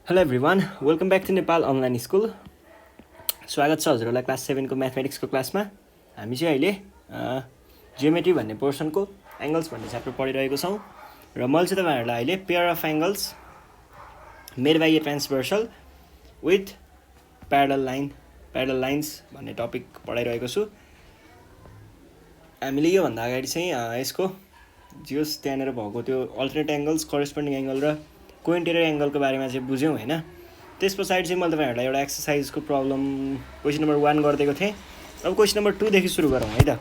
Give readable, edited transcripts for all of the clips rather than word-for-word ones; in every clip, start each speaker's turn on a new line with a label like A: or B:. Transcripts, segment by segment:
A: Hello everyone, welcome back to Nepal online school. स्वागत छ हजुरहरूलाई क्लास 7 को म्याथमेटिक्सको क्लासमा। हामी चाहिँ अहिले जियोमेट्री भन्ने पोर्सनको एङ्गल्स भन्ने च्याप्टर पढिरहेको छौँ र मैले चाहिँ तपाईँहरूलाई अहिले pair of angles made by a transversal with parallel lines भन्ने टपिक पढाइरहेको छु। हामीले योभन्दा अगाडि चाहिँ यसको जियोस् त्यहाँनिर भएको त्यो अल्टरनेट एङ्गल्स, करेस्पोन्डिङ एङ्गल र कोइन्टेरियर एङ्गलको बारेमा चाहिँ बुझ्यौँ होइन। त्यस पछाडि चाहिँ मैले तपाईँहरूलाई एउटा एक्सर्साइजको प्रब्लम क्वेसन नम्बर 1 गरिदिएको थिएँ। अब क्वेसन नम्बर 2 देखि सुरु गरौँ है त।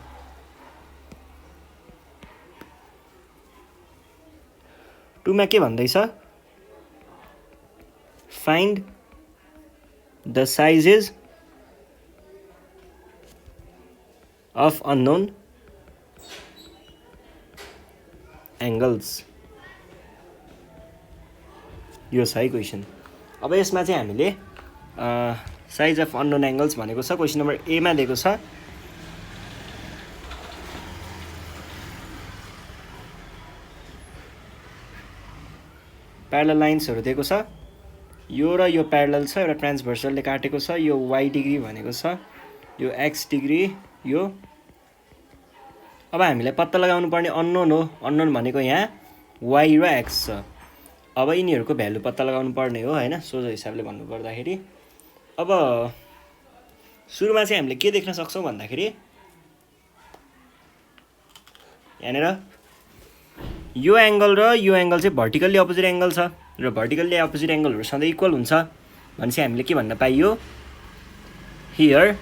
A: टुमा के भन्दैछ, find the sizes of unknown angles. यो छ है क्वेसन। अब यसमा चाहिँ हामीले साइज अफ अननोन एङ्गल्स भनेको छ, क्वेसन नम्बर एमा दिएको छ। प्यारलल लाइन्सहरू दिएको छ, यो र यो प्यारलल छ, एउटा ट्रान्सभर्सलले काटेको छ, यो वाइ डिग्री भनेको छ, यो एक्स डिग्री, यो। अब हामीलाई पत्ता लगाउनु पर्ने अननोन हो। अननोन भनेको यहाँ वाइ र एक्स छ। अब यिनीहरूको भ्यालु पत्ता लगाउनु पर्ने हो होइन, सोझो हिसाबले भन्नुपर्दाखेरि। अब सुरुमा चाहिँ हामीले के देख्न सक्छौँ भन्दाखेरि यहाँनिर यो एङ्गल र यो एङ्गल चाहिँ भर्टिकल्ली अपोजिट एङ्गल छ र भर्टिकल्ली अपोजिट एङ्गलहरू सधैँ इक्वल हुन्छ भनेपछि हामीले के भन्न पाइयो, here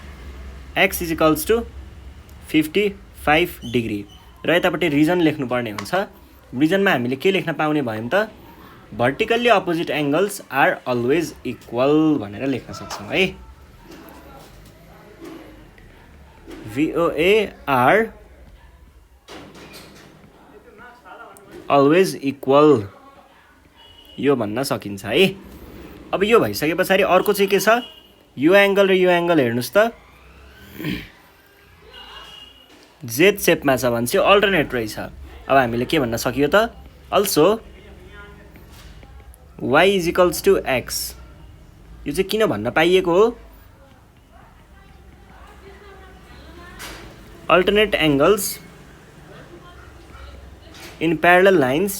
A: x is equals to 55 degree र यतापट्टि रिजन लेख्नुपर्ने हुन्छ। रिजनमा हामीले के लेख्न पाउने भयौँ त, vertically opposite angles are always equal भनेर लेख्न सक्छौँ है। VOA आर अलवेज इक्वल यो भन्न सकिन्छ है। अब यो भइसके पछाडि अर्को चाहिँ के छ, यो एङ्गल र यो एङ्गल हेर्नुहोस् त, जेड सेपमा छ भने चाहिँ अल्टरनेट रहेछ। अब हामीले के भन्न सकियो त, also y is equals to x. यो चाहिँ किन भन्न पाइएको हो, alternate angles in parallel lines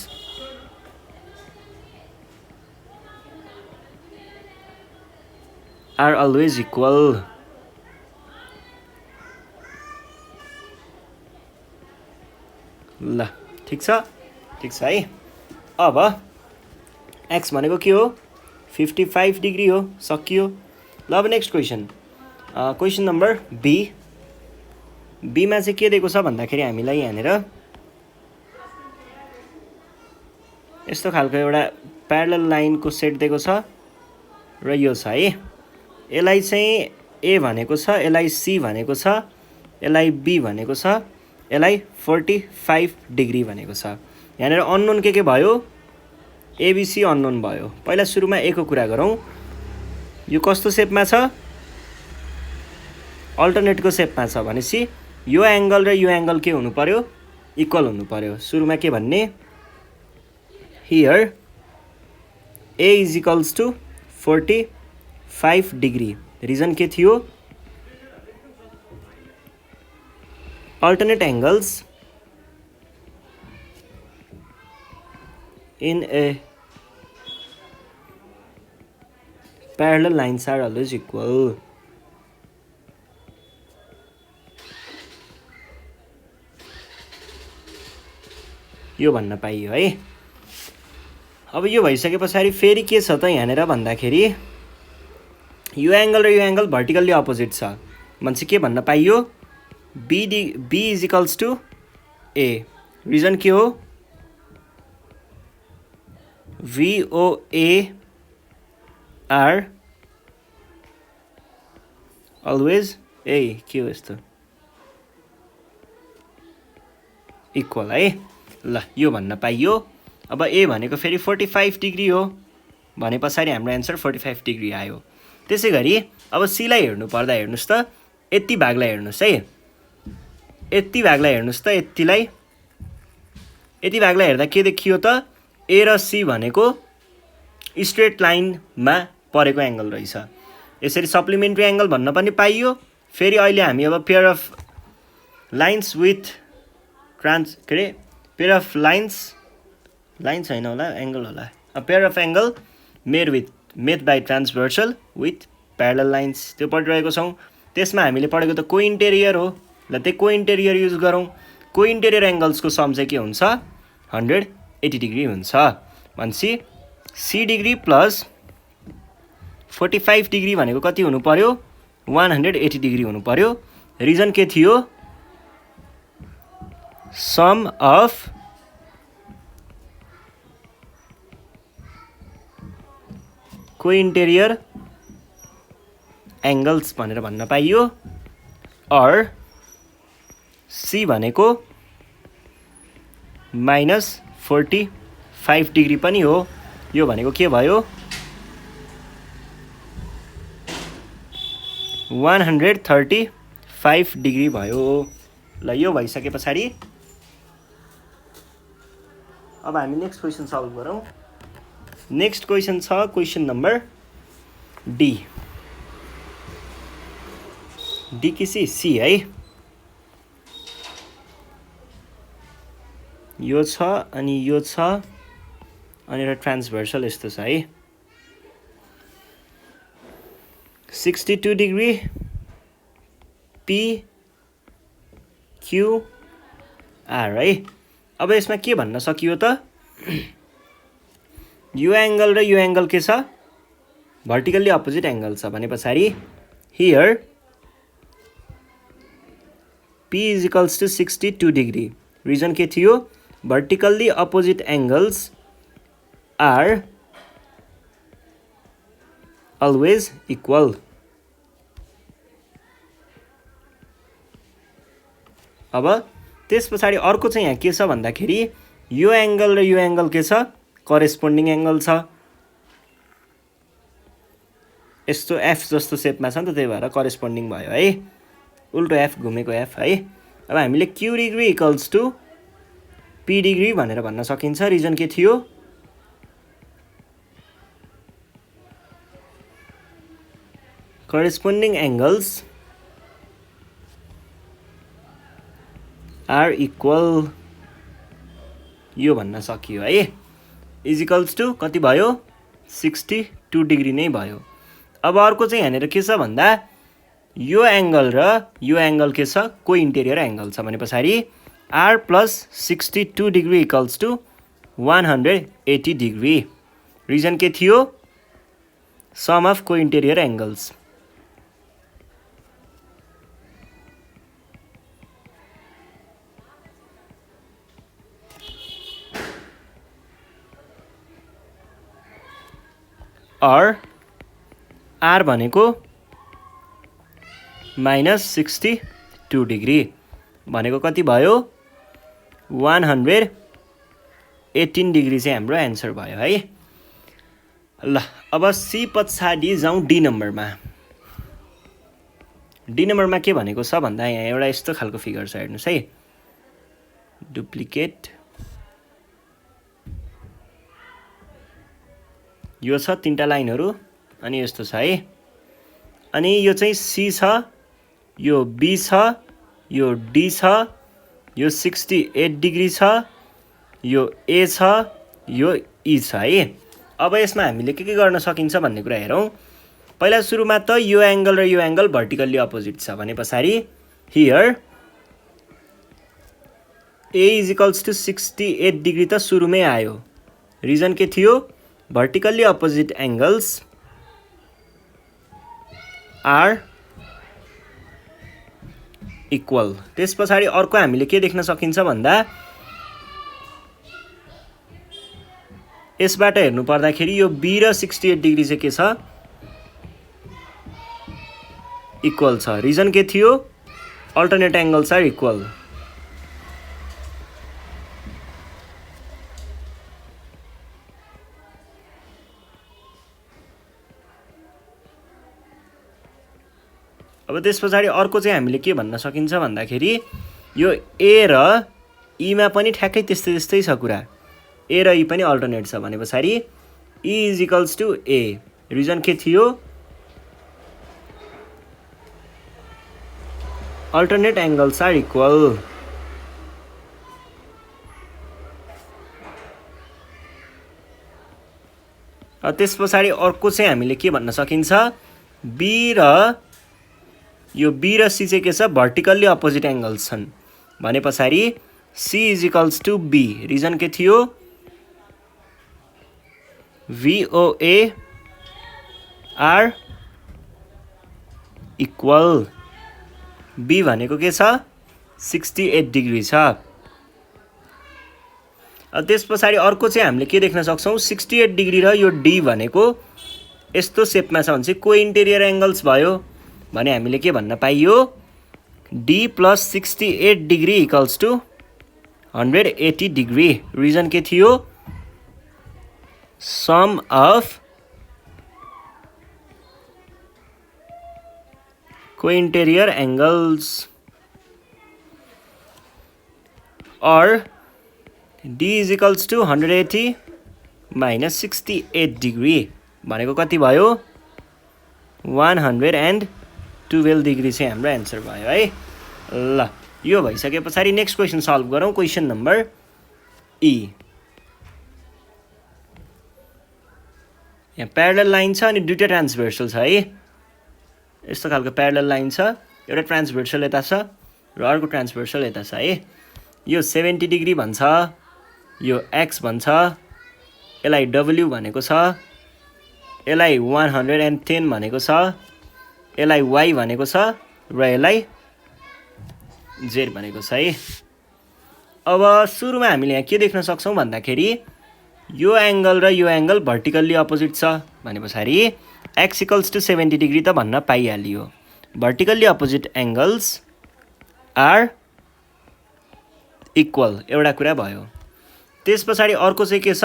A: are always equal. ल ठिक छ है। अब एक्स भनेको के हो, 55 डिग्री हो, सकियो। ल अब नेक्स्ट क्वेसन, क्वेसन नम्बर बीमा चाहिँ के दिएको छ भन्दाखेरि हामीलाई यहाँनिर यस्तो खालको एउटा प्यारलल लाइनको सेट दिएको छ र यो छ है। यसलाई चाहिँ ए भनेको छ, यसलाई सी भनेको छ, यसलाई बी भनेको छ, यसलाई 45 डिग्री भनेको छ। यहाँनिर अननोन के भयो, एबिसी अननोन भयो। पहिला सुरुमा ए को कुरा गरौँ। यो कस्तो सेपमा छ, अल्टरनेटको सेपमा छ भनेपछि यो एङ्गल र यो एङ्गल के हुनु पर्यो, इक्वल हुनु पर्यो। सुरुमा के भन्ने, here a is equals to 45 degree. Reason के थियो, alternate angles in a parallel lines are always equal. यो भन्न पाइयो है। अब यो भइसके पछाडि फेरि के छ त यहाँनिर भन्दाखेरि यो एङ्गल र यो एङ्गल भर्टिकल्ली अपोजिट छ भनेपछि के भन्न पाइयो, b is equals to a. Reason के हो, VOA आर अलवेज के हो यस्तो इक्वल है। ल यो भन्न पाइयो। अब ए भनेको फेरि 45 डिग्री हो भने पछाडि हाम्रो एन्सर 45 डिग्री आयो। त्यसै गरी अब सीलाई हेर्नु पर्दा हेर्नुहोस् त, यति भागलाई हेर्नुहोस् है, यति भागलाई हेर्नुहोस् त, यति भागलाई हेर्दा के देखियो त, ए र सी भनेको स्ट्रेट लाइनमा परेको एंगल रहेछ। यसरी सप्लिमेन्ट्री एंगल भन्न पनि पाइयो। फेरि अहिले हामी अब pair of lines with pair of lines हैन होला, एंगल होला, pair of angle made by transversal with parallel lines त्यो पढिरहेको छौँ। त्यसमा हामीले पढेको त को इन्टेरियर हो। ल त्यही को इन्टेरियर युज गरौँ। को इन्टेरियर एंगल्सको सम चाहिँ के हुन्छ 180 डिग्री हुन्छ। भनेपछि सी डिग्री प्लस 45 डिग्री भनेको कति हुनु पर्यो 180 डिग्री हुनु पर्यो। रिजन के थियो सम अफ को इन्टेरियर एंगल्स भनेर भन्न पाइयो। और सी भनेको -45 डिग्री पनि हो। यो भनेको के भयो 135 डिग्री भयो। ल यो भइसके पछाडि अब हामी नेक्स्ट क्वेसन सल्भ गरौँ। नेक्स्ट क्वेसन छ क्वेसन नम्बर डी। डी कि सी है। यो छ अनि यो छ अनि ट्रान्सभर्सल यस्तो छ है। 62 डिग्री पी क्यू आर है। अब यसमा के भन्न सकियो त यो एंगल र यो एंगल के छ भर्टिकल्ली अपोजिट एंगल छ भने पछाडि here P is equals to 62 degree. Reason के थियो vertically opposite angles are always equal। अब त्यस पछाडि अर्को चाहिँ यहाँ के छ भन्दाखेरि यो एंगल र यो एंगल के छ करेस्पोन्डिङ एंगल छ। यस्तो एफ जस्तो शेपमा छ नि त त्यही भएर करेस्पोन्डिङ भयो है। उल्टो एफ घुमेको एफ है। अब हामीले q degree equals to p degree भनेर भन्न सकिन्छ। रिजन के थियो करेस्पोन्डिङ एंगल्स आर इक्वल यो भन्न सकियो है। इज इक्वल्स टु कति भयो 62 डिग्री नै भयो। अब अर्को चाहिँ यहाँनिर के छ भन्दा यो एंगल र यो एंगल के छ को इन्टेरियर एंगल छ भने पछाडि r plus 62 degree equals to 180 degree. Reason के थियो सम अफ को इन्टेरियर एंगल्स। और r भनेको -62 डिग्री भनेको कति भयो 118 डिग्री चाहिँ हाम्रो एन्सर भयो है। ल अब सी पछाडि जाउँ डी नम्बरमा। डी नम्बरमा के भनेको छ भन्दा यहाँ एउटा यस्तो खालको फिगर छ हेर्नुस् है। डुप्लिकेट यो छ तीनटा लाइनहरु अनि यस्तो छ है। अनि यो चाहिँ सी छ यो बी छ यो डी छ यो 68 डिग्री छ यो ए छ यो ई छ है। अब यसमा हामीले के गर्न सकिन्छ भन्ने कुरा हेरौँ। पहिला सुरुमा त यो एंगल र यो एंगल भर्टिकल्ली अपोजिट छ भने पछाडि here a is equals to 68 degree त सुरुमै आयो। रिजन के थियो vertically opposite angles are equal. त्यस पछाडि अर्को हामीले के देख्न सकिन्छ भन्दा यसबाट हेर्नु पर्दाखेरि यो बी र 68 डिग्री चाहिँ के छ इक्वल छ। रिजन के थियो अल्टरनेट एंगल्स आर इक्वल। अब त्यस पछाडि अर्को चाहिँ हामीले के भन्न सकिन्छ भन्दाखेरि यो ए र ई मा पनि ठ्याक्कै त्यस्तै छ कुरा। ए र ई पनि अल्टरनेट छ भने पछाडि E is equals to A। Reason के थियो? Alternate angles are equal. त्यस पछाडि अर्को चाहिँ हामीले के भन्न सकिन्छ, बी र यो बी र सी चाहिँ के छ, भर्टिकल्ली अपोजिट एङ्गल्स छन् भने पछाडि c is equals to b. Reason के थियो? VOA are equal. बी भनेको के छ, 68 डिग्री छ। त्यस पछाडि अर्को चाहिँ हामीले के देख्न सक्छौँ, 68 डिग्री र यो डी भनेको यस्तो सेपमा छ भने चाहिँ को इन्टेरियर एङ्गल्स भयो भने हामीले के भन्न पाइयो, d plus 68 degree equals to 180 degree. Reason के थियो? सम अफ को interior angles or D is equals to 180 minus 68 degree भनेको कति भयो, 112 डिग्री चाहिँ हाम्रो एन्सर भयो है। ल यो भइसके पछाडि नेक्स्ट क्वेसन सल्भ गरौँ। Question number E। यहाँ प्यारलल लाइन छ अनि दुईटा ट्रान्सभर्सल छ है। यस्तो खालको प्यारलल लाइन छ, एउटा ट्रान्सभर्सल यता छ र अर्को ट्रान्सभर्सल यता छ है। यो 70 डिग्री भन्छ, यो x भन्छ, यसलाई w भनेको छ, यसलाई 110 भनेको छ, यसलाई y भनेको छ र यसलाई z भनेको छ है। अब सुरुमा हामीले यहाँ के देख्न सक्छौँ भन्दाखेरि यो एङ्गल र यो एङ्गल भर्टिकल्ली अपोजिट छ भने पछाडि x इक्वल्स टु 70 डिग्री त भन्न पाइहालियो। Vertically opposite angles are equal, एउटा कुरा भयो। त्यस पछाडि अर्को चाहिँ के छ,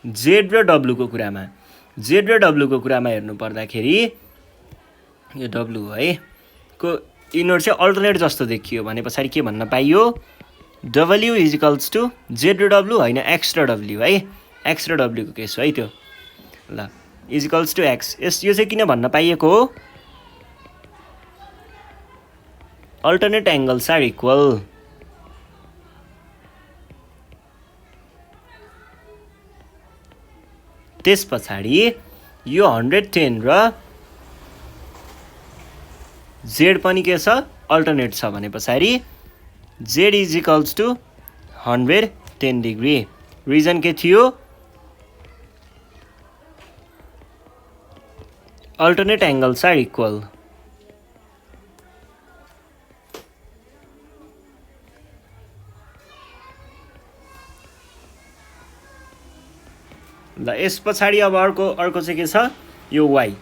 A: z र w को कुरामा, z र w को कुरामा हेर्नु पर्दाखेरि यो w है को यिनीहरू चाहिँ अल्टरनेट जस्तो देखियो भने पछाडि के भन्न पाइयो, w is equals to z र w होइन x र w है। x र w को केस हो है त्यो। ल इज इक्वल्स टु x। यो चाहिँ किन भन्न पाइएको हो, अल्टरनेट एङ्गल्स आर इक्वल। त्यस पछाडि यो 110 र z पनि के छ, अल्टरनेट छ भने पछाडि z is equals to 110 degree. Reason के थियो, अल्टरनेट एङ्गल्स आर इक्वल। ल यस पछाडि अब अर्को चाहिँ के छ, यो y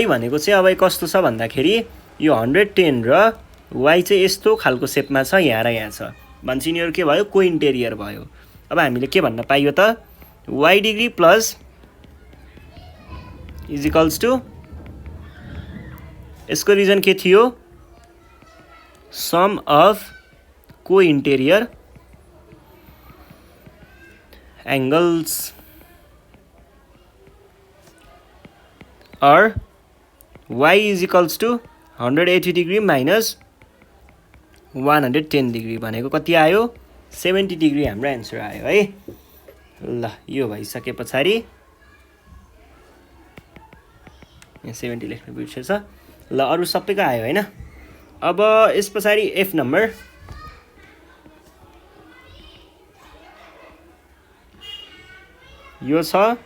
A: भनेको चाहिँ अब कस्तो छ भन्दाखेरि यो 110 र y चाहिँ यस्तो खालको सेपमा छ, यहाँ र यहाँ छ भन्छ। यिनीहरू के भयो, को इन्टेरियर भयो। अब हामीले के भन्न पाइयो त, y degree plus is equals to, यसको रिजन के थियो, सम अफ को interior angles or y is equals to 180 degree minus 110 degree भनेको कति आयो, 70 डिग्री हाम्रो एन्सर आयो है। ल यो भइसके पछाडि यहाँ 70 लेख्नु बिर्सेछ। ल अरू सबैको आयो होइन। अब यस पछाडि एफ नम्बर, यो छ,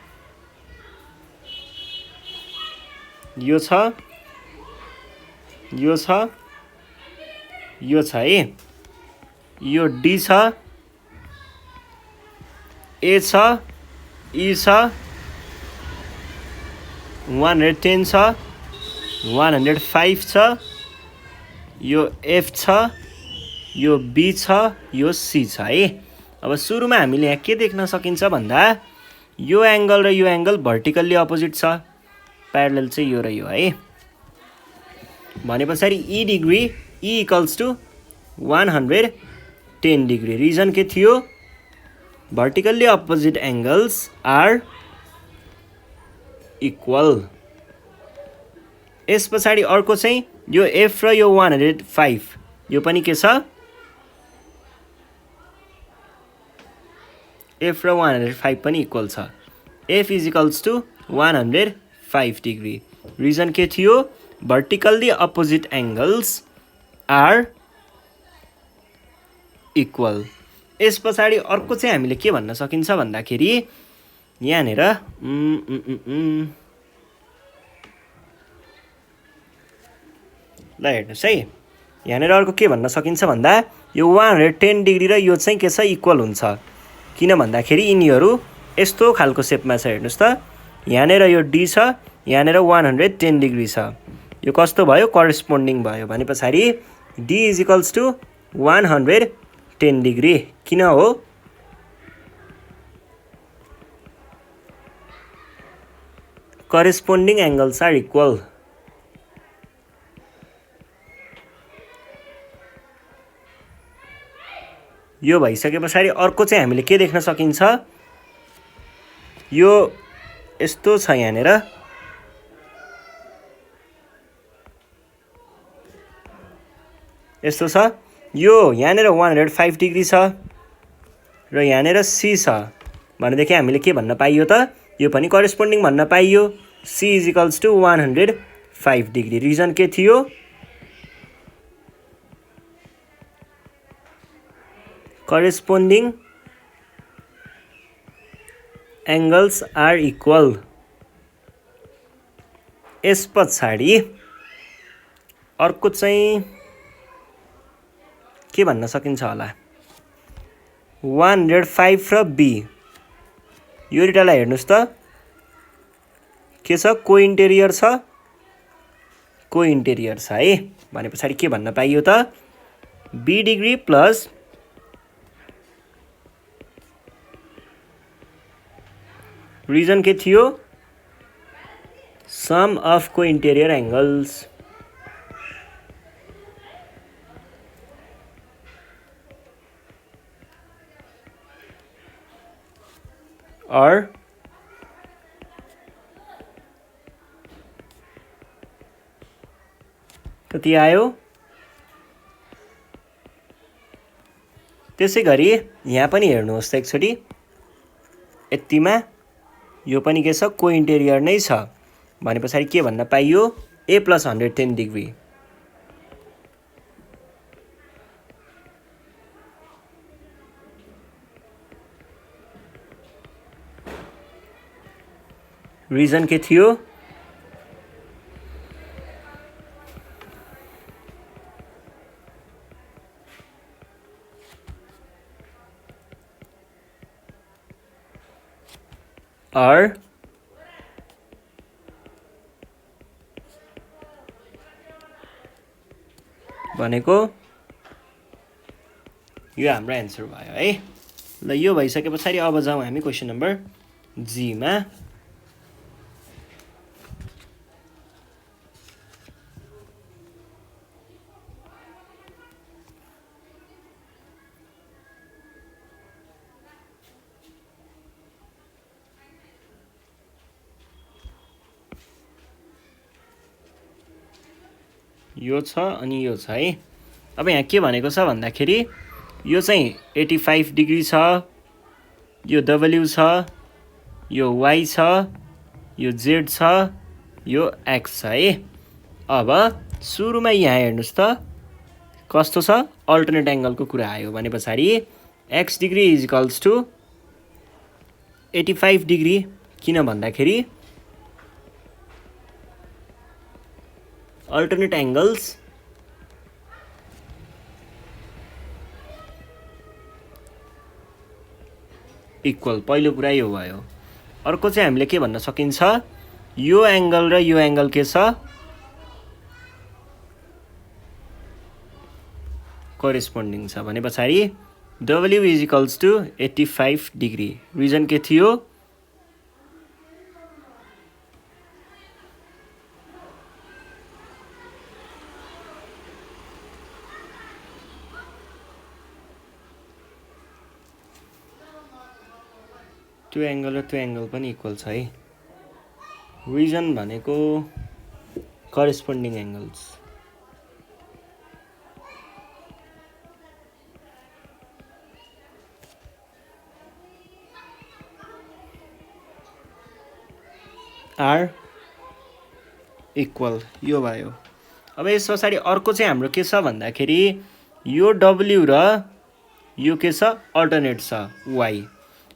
A: यो छ, यो छ, यो छ है। यो डी छ, ए छ, ई छ, 110 छ, 105 छ, यो एफ छ, यो बी छ, यो सी छ है। अब सुरुमा हामीले यहाँ के देख्न सकिन्छ भन्दा यो एङ्गल र यो एङ्गल भर्टिकल्ली अपोजिट छ, प्यारलल चाहिँ यो र यो है। भने पछाडि E degree, E equals to 110 degree. Reason के थियो, vertically opposite angles are equal. यस पछाडि अर्को चाहिँ यो एफ र यो 105 यो पनि के छ, एफ र 105 पनि इक्वल छ। F is equals to 105 degree. Reason के थियो, vertically opposite angles are equal. यस पछाडि अर्को चाहिँ हामीले के भन्न सकिन्छ भन्दाखेरि यहाँनिर ल हेर्नुहोस् है, यहाँनिर अर्को के भन्न सकिन्छ भन्दा यो 110 डिग्री र यो चाहिँ के छ, इक्वल हुन्छ। किन भन्दाखेरि यिनीहरू यस्तो खालको सेपमा छ। हेर्नुहोस् त, यहाँनिर यो डी छ, यहाँनिर 110 डिग्री छ। यो कस्तो भयो, करेस्पोन्डिङ भयो। भने पछाडि d is equals to 110 degree. किन हो, करेस्पोन्डिङ एङ्गल्स आर इक्वल। यो भइसके पछाडि अर्को चाहिँ हामीले के देख्न सकिन्छ, यो यस्तो छ, यहाँनिर यस्तो छ। यो यहाँनिर 105 डिग्री छ र यहाँनिर सी छ। भनेदेखि हामीले के भन्न पाइयो त, यो पनि करेस्पोन्डिङ भन्न पाइयो। C is equals to 105 degree. Reason के थियो, करेस्पोन्डिङ एङ्गल्स आर इक्वल। यस पछाडि अर्को चाहिँ के भन्न सकिन्छ होला, 105 र बी यो दुईटालाई हेर्नुहोस् त, के छ, को इन्टेरियर छ, को इन्टेरियर छ है। भने पछाडि के भन्न पाइयो त, बी डिग्री प्लस रिजन के थियो, सम अफ को इन्टेरियर एङ्गल्स। और कति आयो, त्यसै गरी यहाँ पनि हेर्नुहोस् त एकचोटि, यतिमा यो पनि के छ, को इन्टेरियर नै छ। भने पछाडि के भन्न पाइयो, ए प्लस 110 डिग्री। रिजन के थियो, और भनेको यो हाम्रो एन्सर भयो है। ल यो भइसके पछाडि अब जाउँ हामी क्वेसन नम्बर जी मा। यो छ अनि यो छ है। अब यहाँ के भनेको छ भन्दाखेरि यो चाहिँ 85 डिग्री छ, यो डब्ल्यू छ, यो वाई छ, यो जेड छ, यो एक्स छ है। अब सुरुमा यहाँ हेर्नुहोस् त कस्तो छ, अल्टरनेट एङ्गलको कुरा आयो। भने पछाडि x degree is equals to 85 degree. किन भन्दाखेरि अल्टरनेट एङ्गल्स इक्वल। पहिलो कुरा यो भयो। अर्को चाहिँ हामीले के भन्न सकिन्छ, यो एङ्गल र यो एङ्गल के छ, करेस्पोन्डिङ छ। भने पछाडि डब्ल्यू is equals to 85 degree. Reason के थियो, त्यो एङ्गल र त्यो एङ्गल पनि इक्वल छ है। रिजन भनेको करेस्पोन्डिङ एङ्गल्स। आर इक्वल यो भयो। अब यस पछाडि अर्को चाहिँ हाम्रो के छ भन्दाखेरि यो डब्ल्यू र यो के छ अल्टरनेट छ वाई।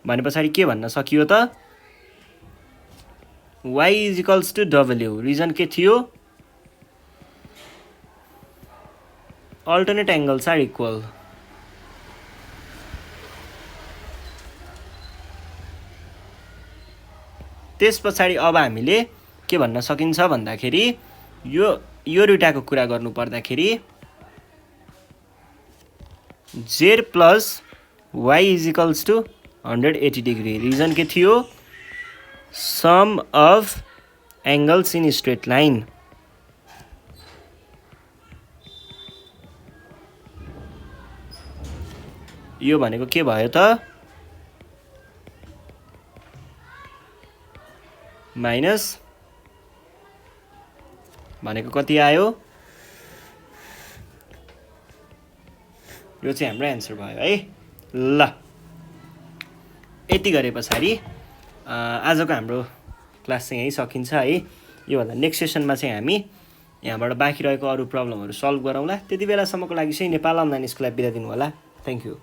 A: भने पछाडि के भन्न सकियो त y इज इक्वल्स टु डब्ल्यू। रिजन के थियो अल्टरनेट एङ्गल्स आर इक्वल। त्यस पछाडि अब हामीले के भन्न सकिन्छ भन्दाखेरि यो दुइटाको कुरा गर्नु पर्दाखेरि z plus y is equals to 180 degree. Reason के थियो sum of angles in straight line. यो भनेको के भयो त माइनस भनेको कति आयो यो चाहिँ हाम्रो एन्सर भयो है। ल यति गरे पछाडि आजको हाम्रो क्लास चाहिँ यही सकिन्छ है। योभन्दा नेक्स्ट सेसनमा चाहिँ हामी यहाँबाट बाँकी रहेको अरू प्रब्लमहरू सल्भ गरौँला। त्यति बेलासम्मको लागि चाहिँ नेपाल अनलाइन स्कुललाई बिदा दिनु होला। Thank you.